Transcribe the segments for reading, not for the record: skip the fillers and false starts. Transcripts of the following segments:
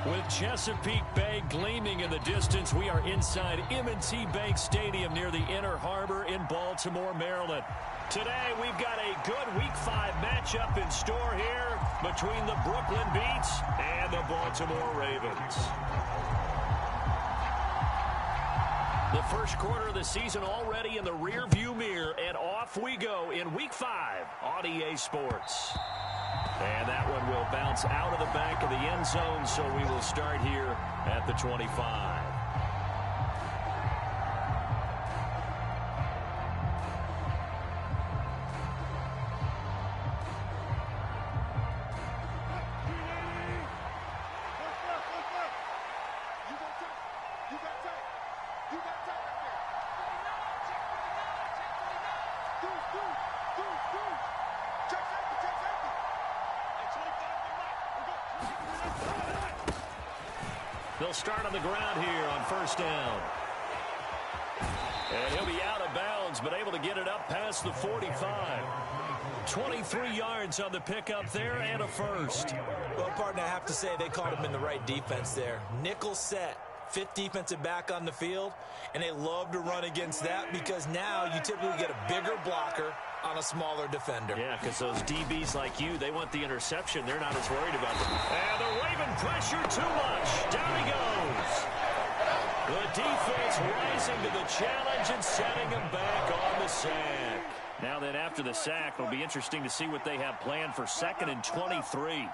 With Chesapeake Bay gleaming in the distance, we are inside M&T Bank Stadium near the Inner Harbor in Baltimore, Maryland. Today, we've got a good Week 5 matchup in store here between the Brooklyn Beats and the Baltimore Ravens. The first quarter of the season already in the rearview mirror, and off we go in Week 5 on EA Sports. And that one will bounce out of the back of the end zone, so we will start here at the 25. They'll start on the ground here on first down. And he'll be out of bounds, but able to get it up past the 45. 23 yards on the pickup there and a first. Well, partner, I have to say they caught him in the right defense there. Nickel set. Fifth defensive back on the field, and they love to run against that because now you typically get a bigger blocker on a smaller defender. Yeah, because those DBs like you, they want the interception. They're not as worried about them. And the Raven pressure too much. Down he goes. The defense rising to the challenge and setting him back on the sack. Now then, after the sack, it'll be interesting to see what they have planned for 2nd and 23.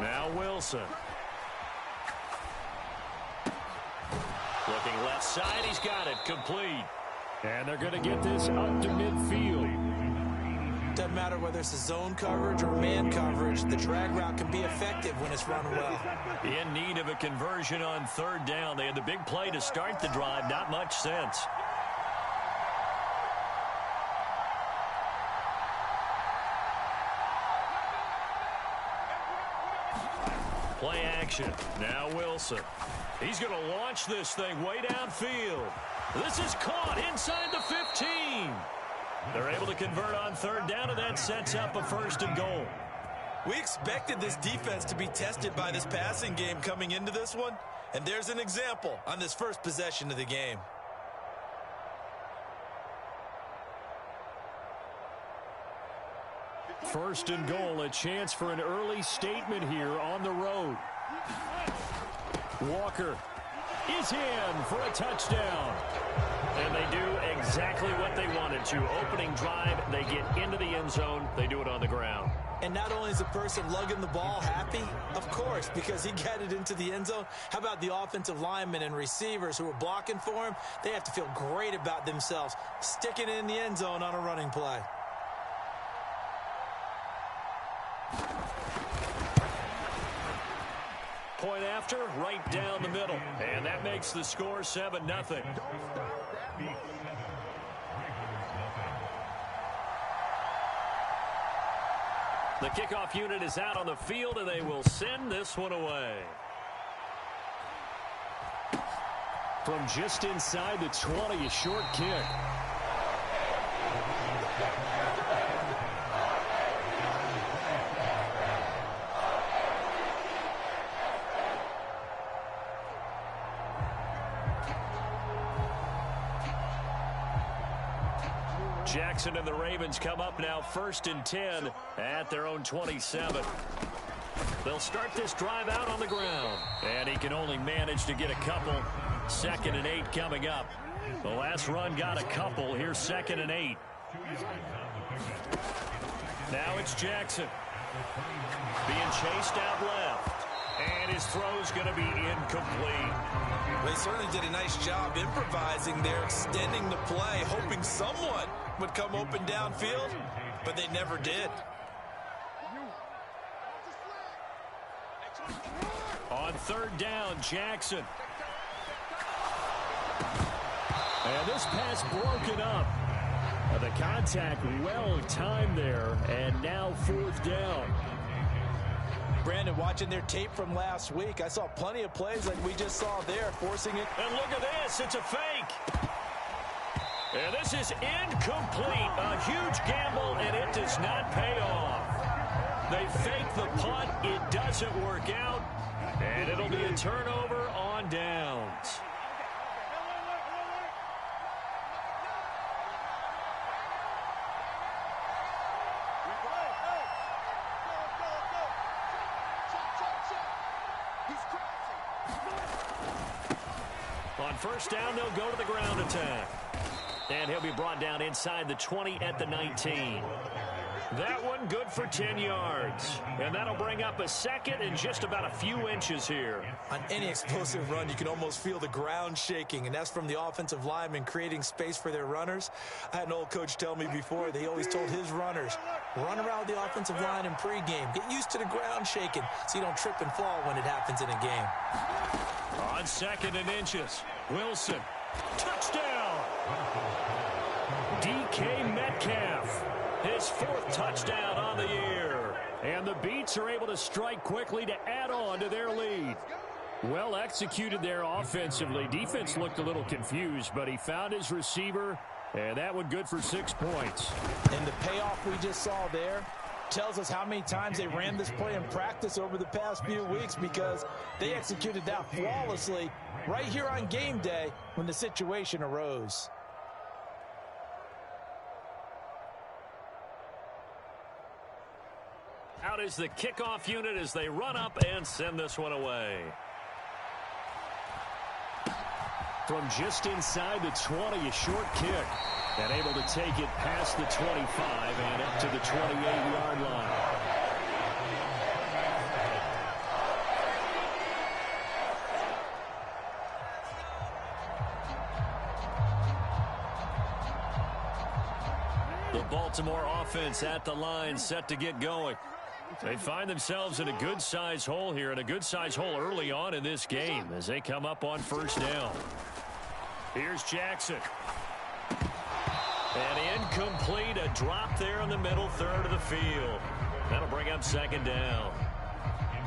Now Wilson. Looking left side, he's got it, complete. And they're going to get this up to midfield. Doesn't matter whether it's a zone coverage or man coverage, the drag route can be effective when it's run well. In need of a conversion on third down. They had the big play to start the drive, not much sense. Play action. Now Wilson. He's going to launch this thing way downfield. This is caught inside the 15. They're able to convert on third down, and that sets up a 1st and goal. We expected this defense to be tested by this passing game coming into this one, and there's an example on this first possession of the game. First and goal, a chance for an early statement here on the road. Walker is in for a touchdown. And they do exactly what they wanted to. Opening drive, they get into the end zone. They do it on the ground. And not only is the person lugging the ball happy, of course, because he got it into the end zone. How about the offensive linemen and receivers who are blocking for him? They have to feel great about themselves, sticking it in the end zone on a running play. Point after, right down the middle. And that makes the score 7-0. The kickoff unit is out on the field, and they will send this one away. From just inside the 20, a short kick. Jackson and the Ravens come up now 1st and 10 at their own 27. They'll start this drive out on the ground. And he can only manage to get a couple. 2nd and 8 coming up. The last run got a couple. Here's 2nd and 8. Now it's Jackson. Being chased out left. And his throw's going to be incomplete. They certainly did a nice job improvising there, extending the play, hoping someone would come open downfield, but they never did. On third down, Jackson. And this pass broken up. The contact well timed there, and now 4th down. Brandon, watching their tape from last week, I saw plenty of plays like we just saw there, forcing it. And look at this, it's a fake. And this is incomplete. A huge gamble, and it does not pay off. They fake the punt. It doesn't work out. And it'll be a turnover on downs. On first down, they'll go to the ground attack. And he'll be brought down inside the 20 at the 19. That one good for 10 yards. And that'll bring up a second and just about a few inches here. On any explosive run, you can almost feel the ground shaking, and that's from the offensive linemen creating space for their runners. I had an old coach tell me before, they always told his runners, run around the offensive line in pregame. Get used to the ground shaking so you don't trip and fall when it happens in a game. On second and inches, Wilson. Touchdown! DK Metcalf. His fourth touchdown on the year. And the Beats are able to strike quickly to add on to their lead. Well executed there offensively. Defense looked a little confused, but he found his receiver, and that one good for 6 points. And the payoff we just saw there tells us how many times they ran this play in practice over the past few weeks, because they executed that flawlessly right here on game day when the situation arose. Out is the kickoff unit as they run up and send this one away. From just inside the 20, a short kick. And able to take it past the 25 and up to the 28-yard line. The Baltimore offense at the line, set to get going. They find themselves in a good-sized hole here, and a good-sized hole early on in this game as they come up on first down. Here's Jackson. And incomplete, a drop there in the middle third of the field. That'll bring up second down.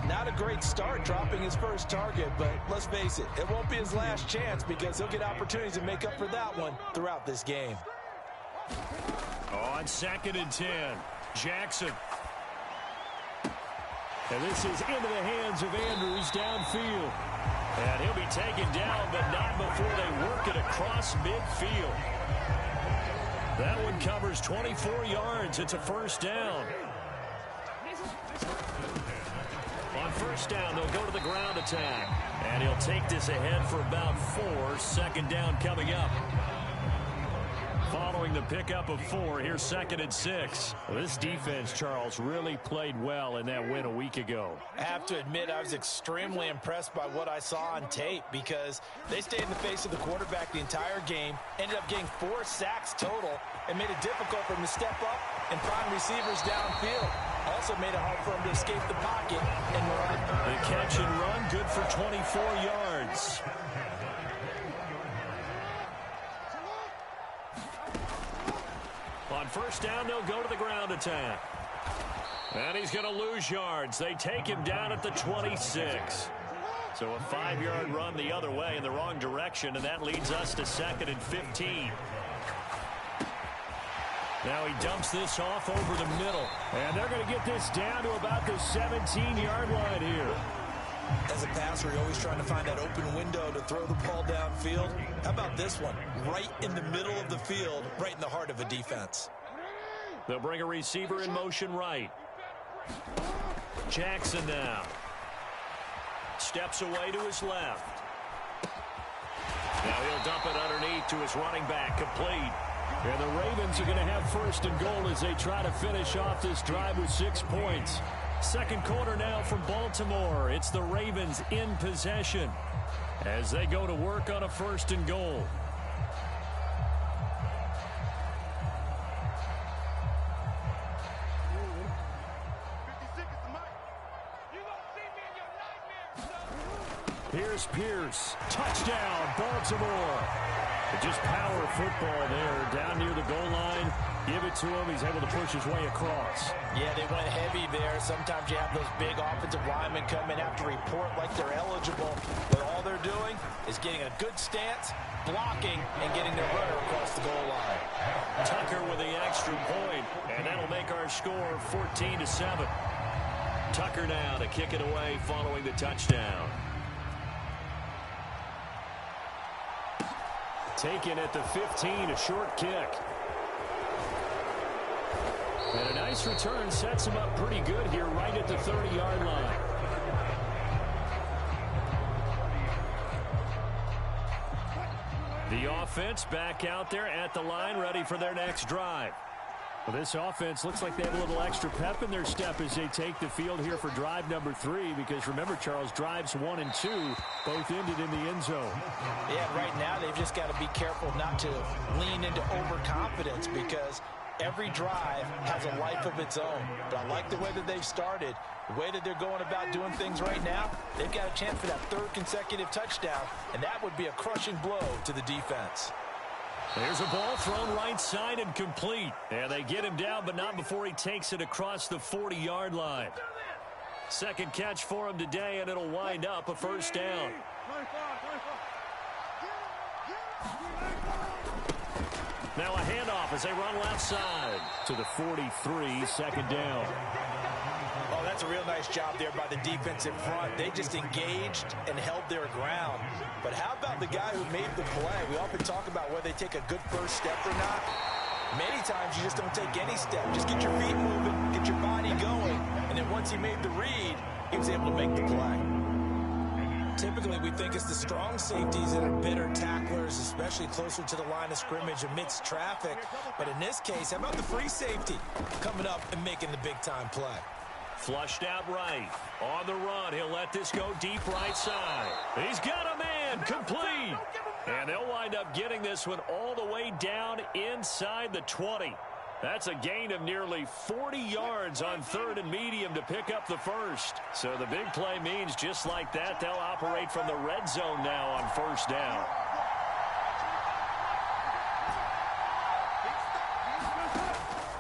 Not a great start dropping his first target, but let's face it, it won't be his last chance, because he'll get opportunities to make up for that one throughout this game. On second and 10, Jackson. And this is into the hands of Andrews downfield. And he'll be taken down, but not before they work it across midfield. That one covers 24 yards. It's a first down. On first down, they'll go to the ground attack. And he'll take this ahead for about 4. Second down coming up. Following the pickup of 4, here's second and 6. This defense, Charles, really played well in that win a week ago. I have to admit, I was extremely impressed by what I saw on tape, because they stayed in the face of the quarterback the entire game, ended up getting 4 sacks total, and made it difficult for him to step up and find receivers downfield. Also made it hard for him to escape the pocket and run. The catch and run, good for 24 yards. On first down, they'll go to the ground attack. And he's going to lose yards. They take him down at the 26. So a 5-yard run the other way in the wrong direction, and that leads us to second and 15. Now he dumps this off over the middle. And they're going to get this down to about the 17-yard line here. As a passer, you're always trying to find that open window to throw the ball downfield. How about this one? Right in the middle of the field, right in the heart of a defense. They'll bring a receiver in motion right. Jackson now. Steps away to his left. Now he'll dump it underneath to his running back, complete. And the Ravens are going to have first and goal as they try to finish off this drive with 6 points. Second quarter now from Baltimore. It's the Ravens in possession as they go to work on a first and goal. Here's Pierce. Touchdown, Baltimore. Just power football there down near the goal line. Give it to him. He's able to push his way across. Yeah, they went heavy there. Sometimes you have those big offensive linemen come in, have to report like they're eligible. But all they're doing is getting a good stance, blocking, and getting their runner across the goal line. Tucker with the extra point, and that'll make our score 14-7. Tucker now to kick it away following the touchdown. Taken at the 15, a short kick. And a nice return sets him up pretty good here right at the 30-yard line. The offense back out there at the line, ready for their next drive. Well, this offense looks like they have a little extra pep in their step as they take the field here for drive number 3, because remember, Charles, drives 1 and 2 both ended in the end zone. Yeah, right now they've just got to be careful not to lean into overconfidence, because every drive has a life of its own. But I like the way that they've started, the way that they're going about doing things right now. They've got a chance for that 3rd consecutive touchdown, and that would be a crushing blow to the defense. There's a ball thrown right side and complete. And they get him down, but not before he takes it across the 40-yard line. Second catch for him today, and it'll wind up a first down. Now a handoff as they run left side to the 43, second down. Oh, that's a real nice job there by the defensive front. They just engaged and held their ground. But how about the guy who made the play? We often talk about whether they take a good first step or not. Many times you just don't take any step. Just get your feet moving, get your body going, and then once he made the read, he was able to make the play. Typically, we think it's the strong safeties that are better tacklers, especially closer to the line of scrimmage amidst traffic. But in this case, how about the free safety coming up and making the big-time play? Flushed out right. On the run, he'll let this go deep right side. He's got a man, complete. And they'll wind up getting this one all the way down inside the 20. That's a gain of nearly 40 yards on 3rd and medium to pick up the first. So the big play means just like that, they'll operate from the red zone now on first down.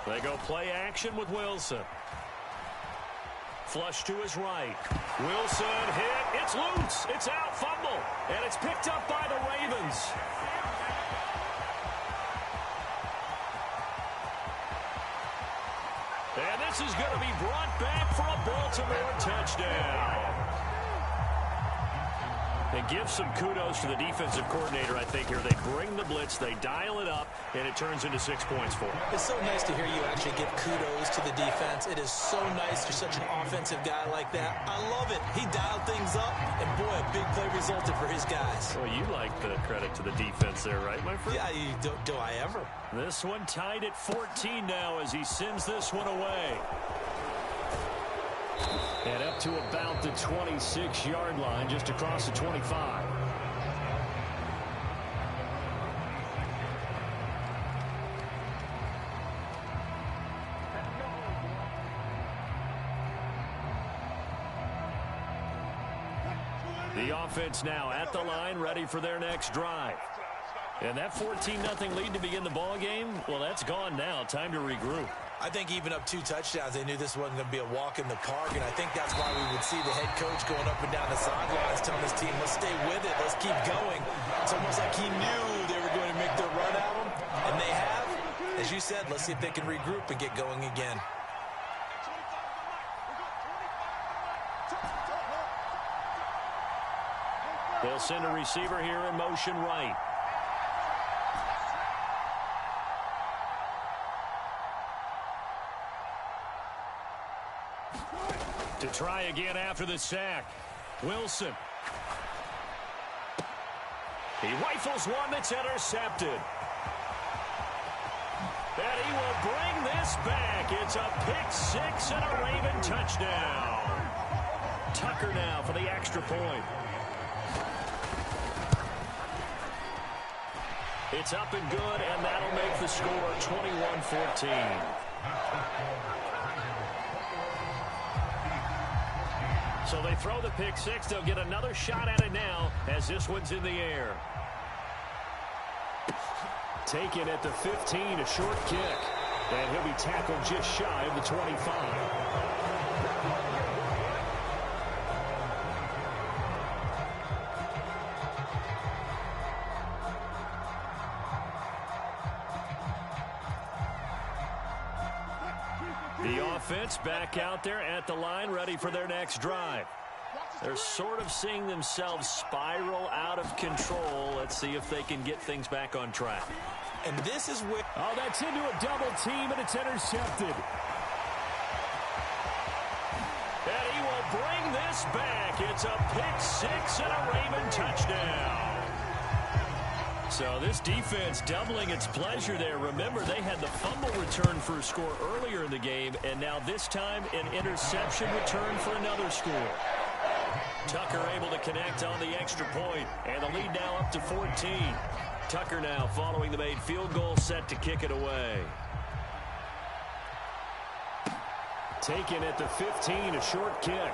They go play action with Wilson. Flush to his right. Wilson hit. It's loose. It's out. Fumble. And it's picked up by the Ravens. And this is going to be brought back for a Baltimore touchdown. And give some kudos to the defensive coordinator, I think, here. They bring the blitz, they dial it up, and it turns into 6 points for them. It's so nice to hear you actually give kudos to the defense. It is so nice you're such an offensive guy like that. I love it. He dialed things up, and boy, a big play resulted for his guys. Well, you like the credit to the defense there, right, my friend? Yeah, do I ever? This one tied at 14 now as he sends this one away. And up to about the 26-yard line, just across the 25. The offense now at the line, ready for their next drive. And that 14-0 lead to begin the ball game, well, that's gone now. Time to regroup. I think even up 2 touchdowns, they knew this wasn't going to be a walk in the park, and I think that's why we would see the head coach going up and down the sidelines telling his team, let's stay with it, let's keep going. It's almost like he knew they were going to make their run at him, and they have. As you said, let's see if they can regroup and get going again. They'll send a receiver here in motion right. To try again after the sack. Wilson. He rifles one that's intercepted. And he will bring this back. It's a pick six and a Raven touchdown. Tucker now for the extra point. It's up and good, and that'll make the score 21-14. So they throw the pick six. They'll get another shot at it now as this one's in the air. Taken at the 15, a short kick. And he'll be tackled just shy of the 25. The offense back out there at the line, ready for their next drive. They're sort of seeing themselves spiral out of control. Let's see if they can get things back on track. And this is where... Oh, that's into a double team, and it's intercepted. And he will bring this back. It's a pick six and a Raven touchdown. So this defense doubling its pleasure there. Remember, they had the fumble return for a score earlier in the game, and now this time an interception return for another score. Tucker able to connect on the extra point, and the lead now up to 14. Tucker now following the made field goal, set to kick it away. Taken at the 15, a short kick.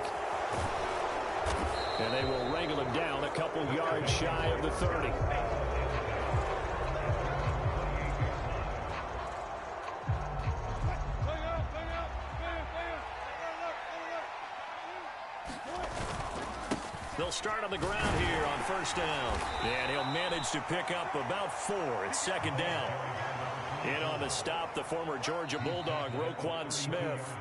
And they will wrangle him down a couple yards shy of the 30. They'll start on the ground here on first down. And he'll manage to pick up about 4. It's second down. In on the stop, the former Georgia Bulldog, Roquan Smith.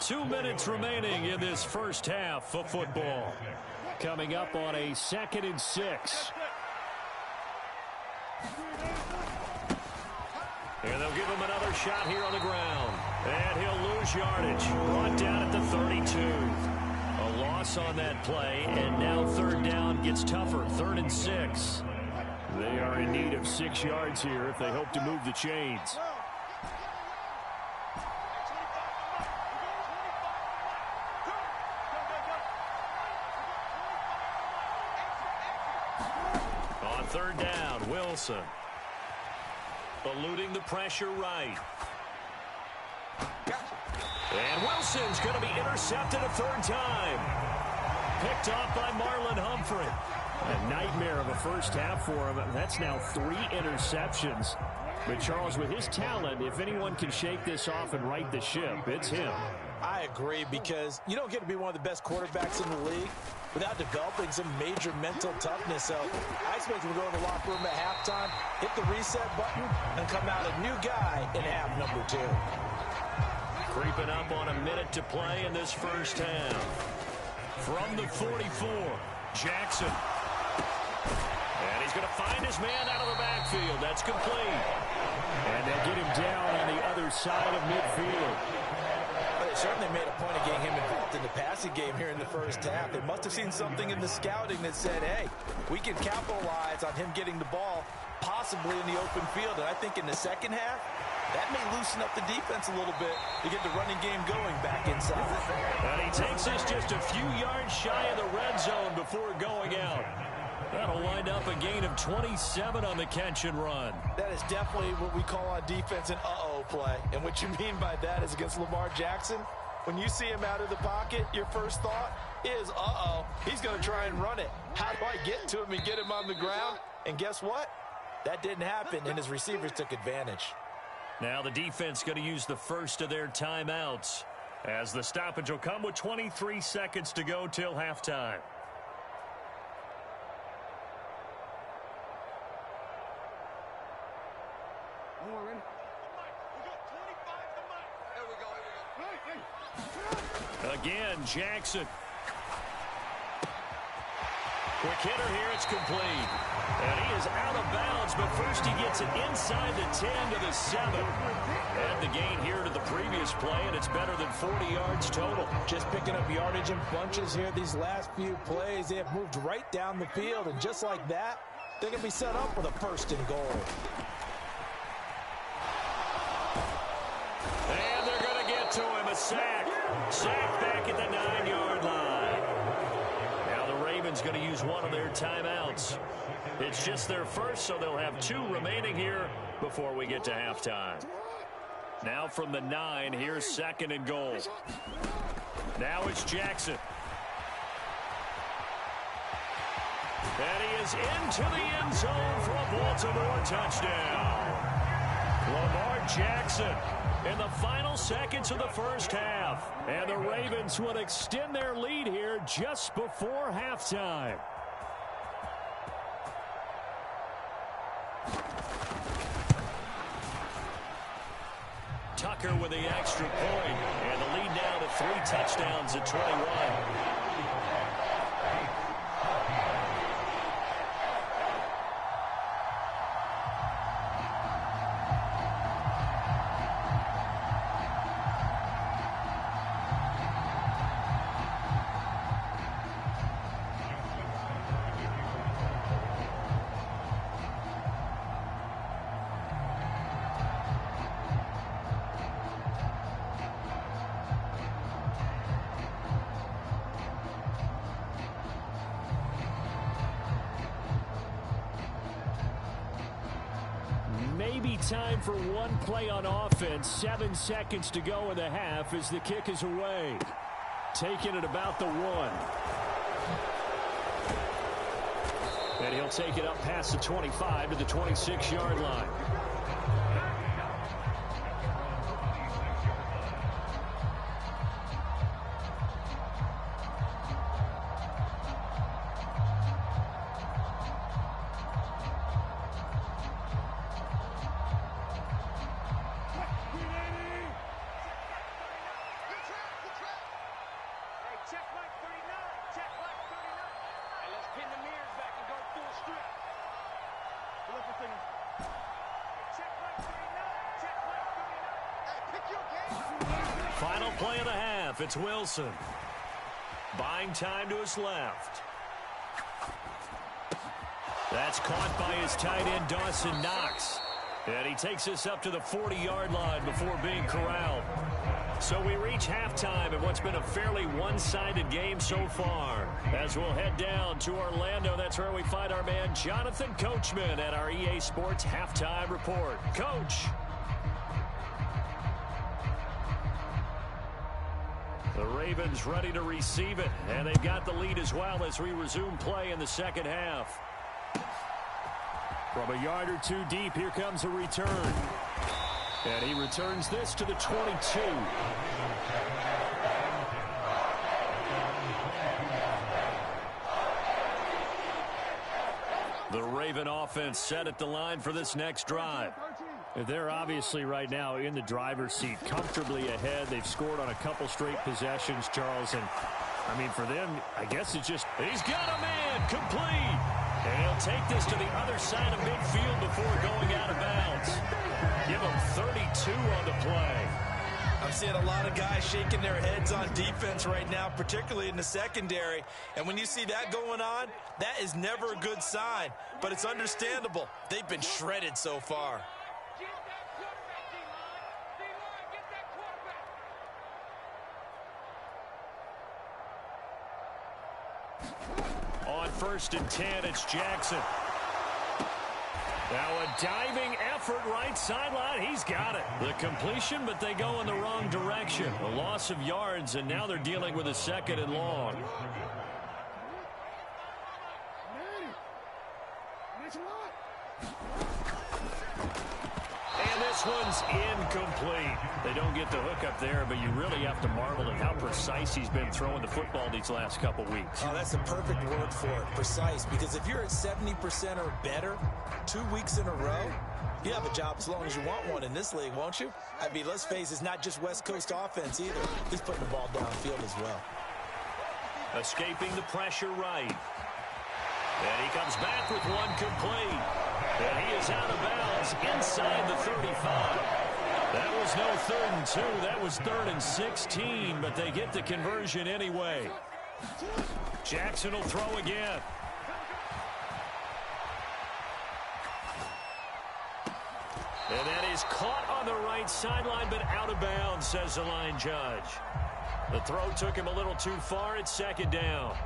2 minutes remaining in this first half of football. Coming up on a 2nd and 6. And they'll give him another shot here on the ground. And he'll lose yardage. Brought down at the 32. A loss on that play, and now third down gets tougher. 3rd and 6. They are in need of 6 yards here if they hope to move the chains. On 3rd down, Wilson. Eluding the pressure right. And Wilson's going to be intercepted a 3rd time. Picked off by Marlon Humphrey. A nightmare of a first half for him. That's now 3 interceptions. But Charles, with his talent, if anyone can shake this off and right the ship, it's him. I agree, because you don't get to be one of the best quarterbacks in the league without developing some major mental toughness. So I expect him to go in the locker room at halftime, hit the reset button, and come out a new guy in half number 2. Creeping up on a minute to play in this first half. From the 44, Jackson. And he's going to find his man out of the backfield. That's complete. And they get him down on the other side of midfield. They certainly made a point of getting him involved in the passing game here in the first half. They must have seen something in the scouting that said, hey, we can capitalize on him getting the ball possibly in the open field. And I think in the second half, that may loosen up the defense a little bit to get the running game going back inside. And he takes us just a few yards shy of the red zone before going out. That'll wind up a gain of 27 on the catch and run. That is definitely what we call on defense an uh-oh play. And what you mean by that is against Lamar Jackson, when you see him out of the pocket, your first thought is, uh-oh, he's going to try and run it. How do I get to him and get him on the ground? And guess what? That didn't happen, and his receivers took advantage. Now the defense going to use the first of their timeouts, as the stoppage will come with 23 seconds to go till halftime. Again, Jackson. Quick hitter here, it's complete. And he is out of bounds, but first he gets it inside the 10 to the 7. And the gain here to the previous play, and it's better than 40 yards total. Just picking up yardage in bunches here these last few plays. They have moved right down the field, and just like that, they're going to be set up with a 1st and goal. And they're going to get to him, a sack. Sack back at the 9-yard line. Now the Ravens going to use one of their timeouts. It's just their first, so they'll have 2 remaining here before we get to halftime. Now from the 9, here's 2nd and goal. Now it's Jackson. And he is into the end zone for a Baltimore touchdown. Lamar Jackson in the final seconds of the first half. And the Ravens would extend their lead here just before halftime. Tucker with the extra point. And 3 touchdowns at 21. Maybe time for one play on offense. 7 seconds to go in the half as the kick is away. Taking it about the 1. And he'll take it up past the 25 to the 26-yard line. Final play of the half. It's Wilson. Buying time to his left. That's caught by his tight end, Dawson Knox. And he takes us up to the 40-yard line before being corralled. So we reach halftime in what's been a fairly one-sided game so far. As we'll head down to Orlando, that's where we find our man Jonathan Coachman at our EA Sports Halftime Report. Coach. The Ravens ready to receive it, and they've got the lead as well as we resume play in the second half. From a yard or 2 deep, here comes a return. And he returns this to the 22. The Raven offense set at the line for this next drive. They're obviously right now in the driver's seat, comfortably ahead. They've scored on a couple straight possessions, Charles. And, I mean, for them, I guess it's just... He's got a man, complete. And he'll take this to the other side of midfield before going out of bounds. Give him 32 on the play. I'm seeing a lot of guys shaking their heads on defense right now, particularly in the secondary. And when you see that going on, that is never a good sign. But it's understandable. They've been shredded so far. On 1st and 10, it's Jackson. Now a diving effort right sideline. He's got it. The completion, but they go in the wrong direction. A loss of yards, and now they're dealing with a 2nd and long. And this one's incomplete. They don't get the hook up there, but you really have to marvel at how precise he's been throwing the football these last couple weeks. Oh, that's a perfect word for it, precise, because if you're at 70% or better 2 weeks in a row, you have a job as long as you want one in this league, won't you? I mean, let's face it, it's not just West Coast offense either. He's putting the ball downfield as well. Escaping the pressure right. And he comes back with one complete. And he is out of bounds inside the 35. That was no 3rd and 2. That was 3rd and 16, but they get the conversion anyway. Jackson will throw again. And that is caught on the right sideline, but out of bounds, says the line judge. The throw took him a little too far. It's 2nd down.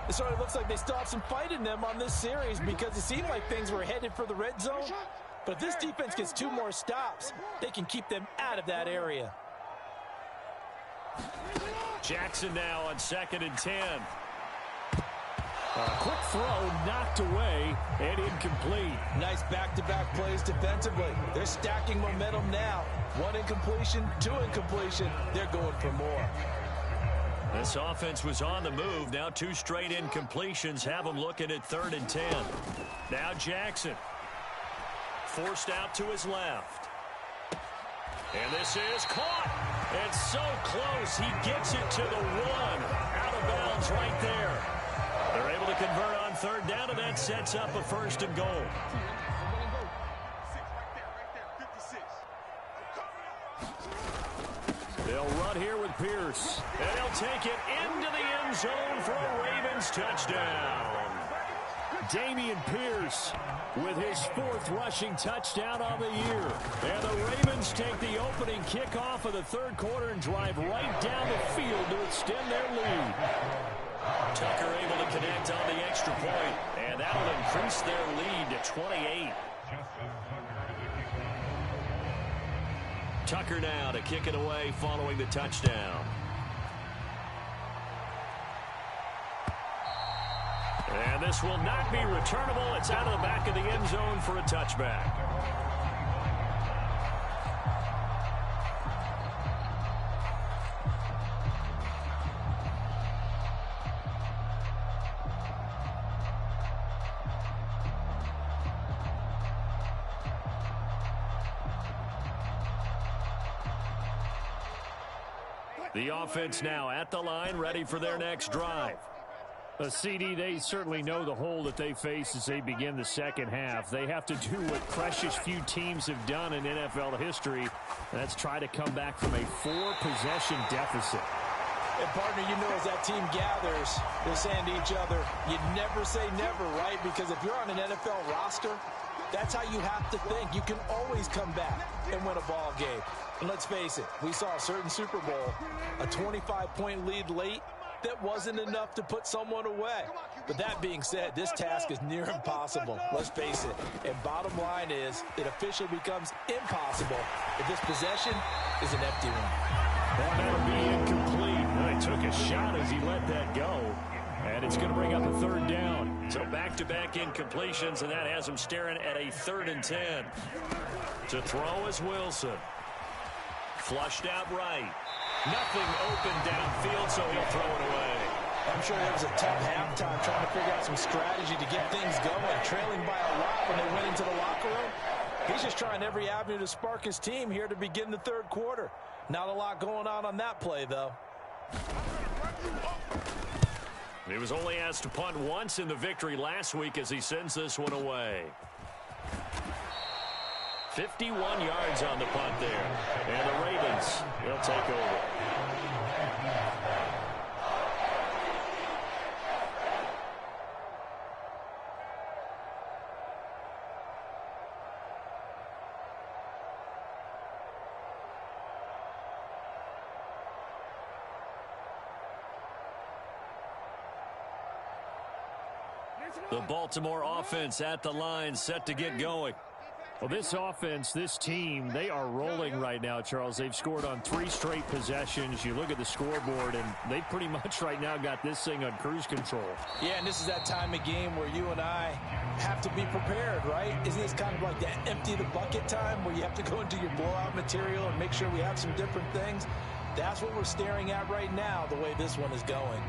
It sort of looks like they stopped some fight in them on this series because it seemed like things were headed for the red zone. But if this defense gets 2 more stops, they can keep them out of that area. Jackson now on 2nd and 10. A quick throw knocked away and incomplete. Nice back-to-back plays defensively. They're stacking momentum now. 1 incompletion, 2 incompletion. They're going for more. This offense was on the move. Now 2 straight incompletions have them looking at 3rd and 10. Now Jackson. Forced out to his left. And this is caught. And so close, he gets it to the one. Out of bounds right there. They're able to convert on third down, and that sets up a first and goal. They'll run here with Pierce. And he'll take it into the end zone for a Ravens touchdown. Dameon Pierce with his 4th rushing touchdown on the year. And the Ravens take the opening kickoff of the third quarter and drive right down the field to extend their lead. Tucker able to connect on the extra point, and that'll increase their lead to 28. Tucker now to kick it away following the touchdown. And this will not be returnable. It's out of the back of the end zone for a touchback. The offense now at the line, ready for their next drive. CD, they certainly know the hole that they face as they begin the second half. They have to do what precious few teams have done in NFL history. That's try to come back from a 4-possession deficit. And, partner, you know as that team gathers, they're saying to each other, you never say never, right? Because if you're on an NFL roster, that's how you have to think. You can always come back and win a ball game. And let's face it, we saw a certain Super Bowl, a 25-point lead late, that wasn't enough to put someone away. But that being said, this task is near impossible. Let's face it. And bottom line is, it officially becomes impossible if this possession is an empty one. That'll be incomplete. Well, he took a shot as he let that go. And it's going to bring up a third down. So back-to-back incompletions, and that has him staring at a 3rd and 10. To throw is Wilson. Flushed out right. Nothing open downfield, so he'll throw it away. I'm sure it was a tough halftime trying to figure out some strategy to get things going, trailing by a lot when they went into the locker room. He's just trying every avenue to spark his team here to begin the third quarter. Not a lot going on that play, though. He was only asked to punt once in the victory last week as he sends this one away. 51 yards on the punt there. And the Ravens will take over. The Baltimore offense at the line, set to get going. Well, this offense, this team, they are rolling right now, Charles. They've scored on 3 straight possessions. You look at the scoreboard, and they pretty much right now got this thing on cruise control. Yeah, and this is that time of game where you and I have to be prepared, right? Isn't this kind of like that empty the bucket time where you have to go into your blowout material and make sure we have some different things? That's what we're staring at right now, the way this one is going.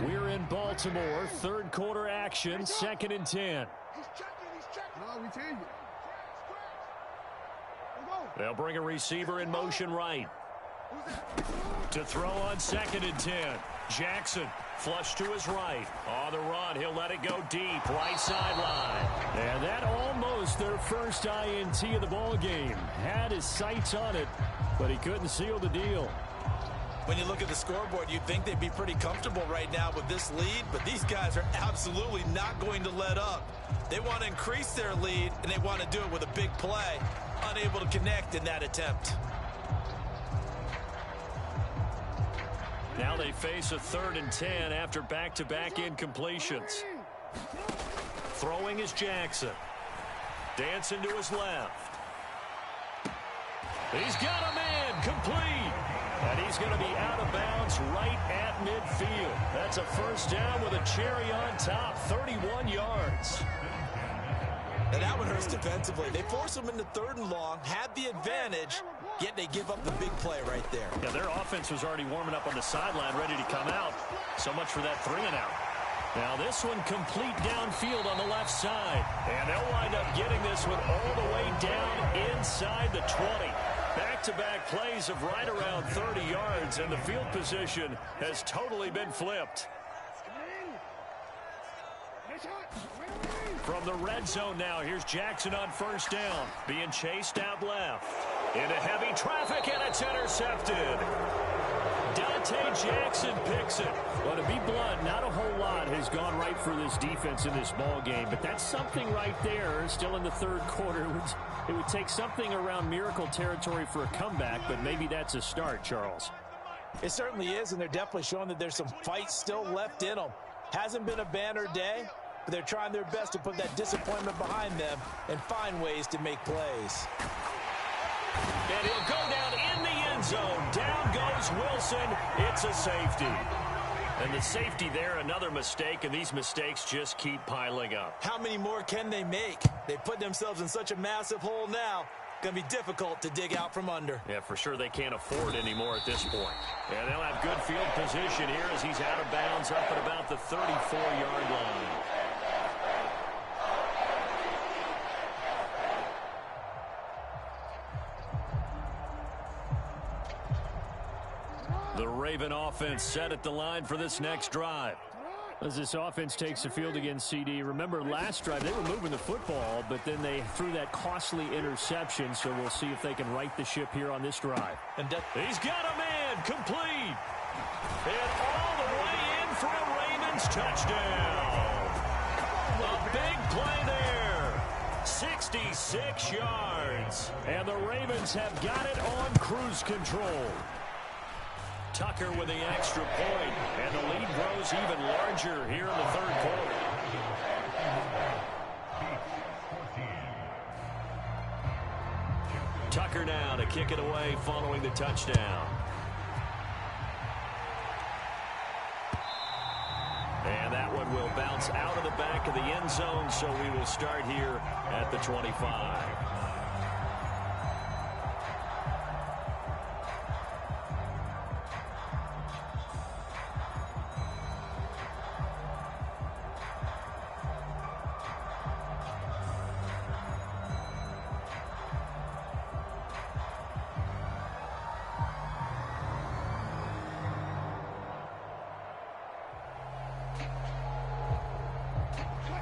We're in Baltimore, third quarter action, 2nd and 10. They'll bring a receiver in motion right. To throw on 2nd and 10. Jackson, flush to his right. On the run, he'll let it go deep, right sideline. And that almost their first INT of the ball game. Had his sights on it, but he couldn't seal the deal. When you look at the scoreboard, you'd think they'd be pretty comfortable right now with this lead, but these guys are absolutely not going to let up. They want to increase their lead, and they want to do it with a big play. Unable to connect in that attempt. Now they face a 3rd and 10 after back-to-back incompletions. Throwing is Jackson. Dancing to his left. He's got a man, complete. And he's going to be out of bounds right at midfield. That's a first down with a cherry on top, 31 yards. And that one hurts defensively. They force him into 3rd and long, had the advantage, yet they give up the big play right there. Yeah, their offense was already warming up on the sideline, ready to come out. So much for that 3 and out. Now this one complete downfield on the left side. And they'll wind up getting this one all the way down inside the 20. Back-to-back plays of right around 30 yards, and the field position has totally been flipped. From the red zone now, here's Jackson on first down. Being chased out left. Into heavy traffic, and it's intercepted. Dante Jackson picks it. Well, to be blunt, not a whole lot has gone right for this defense in this ball game, but that's something right there. Still in the third quarter. It would take something around miracle territory for a comeback, but maybe that's a start, Charles. It certainly is, and they're definitely showing that there's some fight still left in them. Hasn't been a banner day, but they're trying their best to put that disappointment behind them and find ways to make plays. And he'll go down in the end zone. Down goes Wilson. It's a safety. And the safety there, another mistake, and these mistakes just keep piling up. How many more can they make? They put themselves in such a massive hole now. Going to be difficult to dig out from under. Yeah, for sure they can't afford anymore at this point. And they'll have good field position here as he's out of bounds up at about the 34-yard line. The Raven offense set at the line for this next drive. As this offense takes the field against CD, remember last drive they were moving the football, but then they threw that costly interception, so we'll see if they can right the ship here on this drive. And he's got a man complete. And all the way in for a Ravens touchdown. A big play there. 66 yards. And the Ravens have got it on cruise control. Tucker with the extra point, and the lead grows even larger here in the third quarter. Tucker now to kick it away following the touchdown. And that one will bounce out of the back of the end zone, so we will start here at the 25.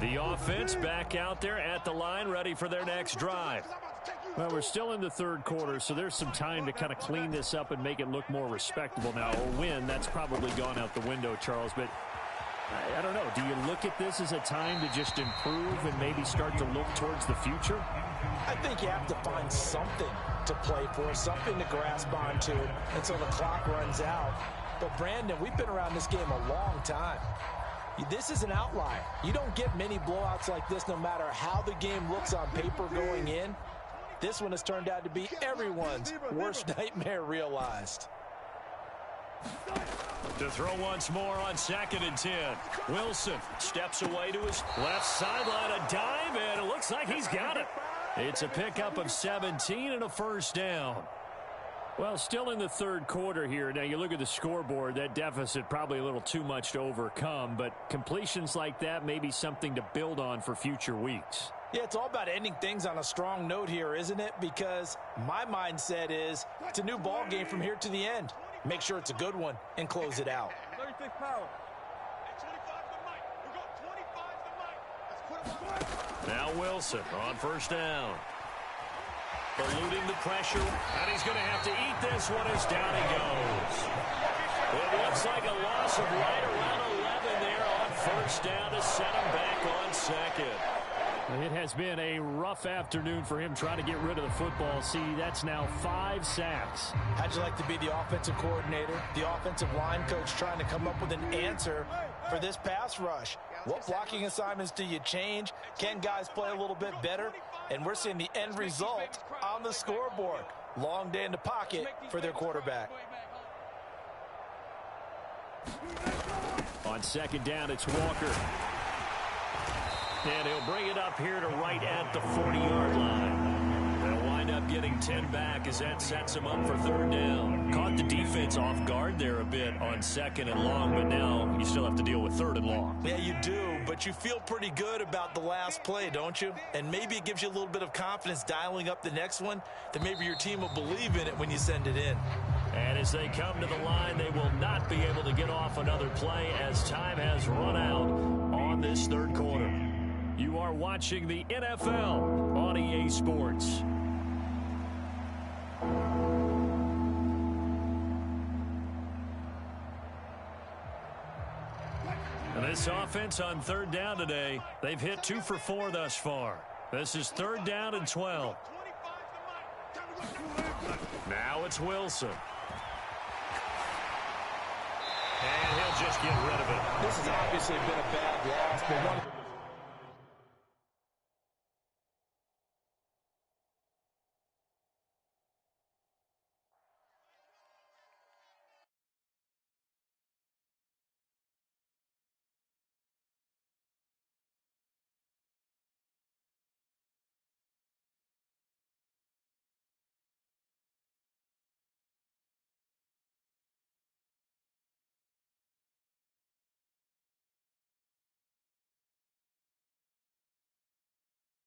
The offense back out there at the line, ready for their next drive. Well, we're still in the third quarter, so there's some time to kind of clean this up and make it look more respectable. Now, a win, that's probably gone out the window, Charles, but I don't know. Do you look at this as a time to just improve and maybe start to look towards the future? I think you have to find something to play for, something to grasp onto until the clock runs out. But, Brandon, we've been around this game a long time. This is an outlier. You don't get many blowouts like this no matter how the game looks on paper going in. This one has turned out to be everyone's worst nightmare realized. To throw once more on 2nd and 10. Wilson steps away to his left sideline, a dive, and it looks like he's got it. It's a pickup of 17 and a first down. Well, still in the third quarter here. Now, you look at the scoreboard, that deficit probably a little too much to overcome, but completions like that may be something to build on for future weeks. Yeah, it's all about ending things on a strong note here, isn't it? Because my mindset is it's a new ball game from here to the end. Make sure it's a good one and close it out. Now Wilson on first down. Eluding the pressure, and he's going to have to eat this one as down he goes. It looks like a loss of right around 11 there on first down to set him back on second. It has been a rough afternoon for him trying to get rid of the football. See, that's now 5 sacks. How'd you like to be the offensive coordinator, the offensive line coach trying to come up with an answer for this pass rush? What blocking assignments do you change? Can guys play a little bit better? And we're seeing the end result on the scoreboard. Long day in the pocket for their quarterback. On 2nd down, it's Walker. And he'll bring it up here to right at the 40-yard line. They'll wind wind up getting 10 back as that sets them up for third down. Caught the defense off guard there a bit on second and long, but now you still have to deal with third and long. Yeah, you do, but you feel pretty good about the last play, don't you? And maybe it gives you a little bit of confidence dialing up the next one, that maybe your team will believe in it when you send it in. And as they come to the line, they will not be able to get off another play as time has run out on this third quarter. You are watching the NFL on EA Sports. And this offense on third down today, they've hit 2 for 4 thus far. This is third down and 12. Now it's Wilson. And he'll just get rid of it. This has obviously been a bad loss, but one